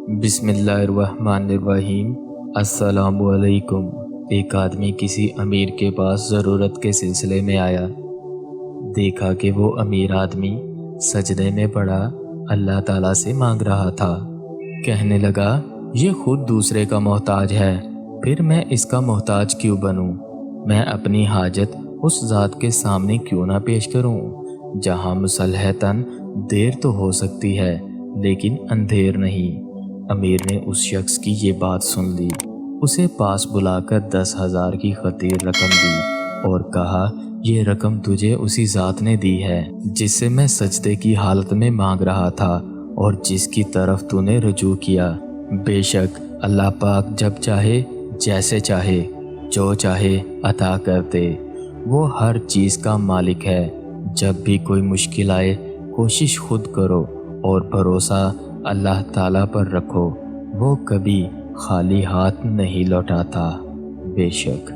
بسم اللہ الرحمن الرحیم۔ السلام علیکم۔ ایک آدمی کسی امیر کے پاس ضرورت کے سلسلے میں آیا۔ دیکھا کہ وہ امیر آدمی سجدے میں پڑا اللہ تعالیٰ سے مانگ رہا تھا۔ کہنے لگا، یہ خود دوسرے کا محتاج ہے، پھر میں اس کا محتاج کیوں بنوں؟ میں اپنی حاجت اس ذات کے سامنے کیوں نہ پیش کروں جہاں مصلحتاً دیر تو ہو سکتی ہے لیکن اندھیر نہیں۔ امیر نے اس شخص کی یہ بات سن لی، اسے پاس بلا کر 10,000 کی خطیر رقم دی اور کہا، یہ رقم تجھے اسی ذات نے دی ہے جس سے میں سجدے کی حالت میں مانگ رہا تھا اور جس کی طرف تو نے رجوع کیا۔ بے شک اللہ پاک جب چاہے، جیسے چاہے، جو چاہے عطا کرتے، وہ ہر چیز کا مالک ہے۔ جب بھی کوئی مشکل آئے کوشش خود کرو اور بھروسہ اللہ تعالیٰ پر رکھو، وہ کبھی خالی ہاتھ نہیں لوٹاتا۔ بے شک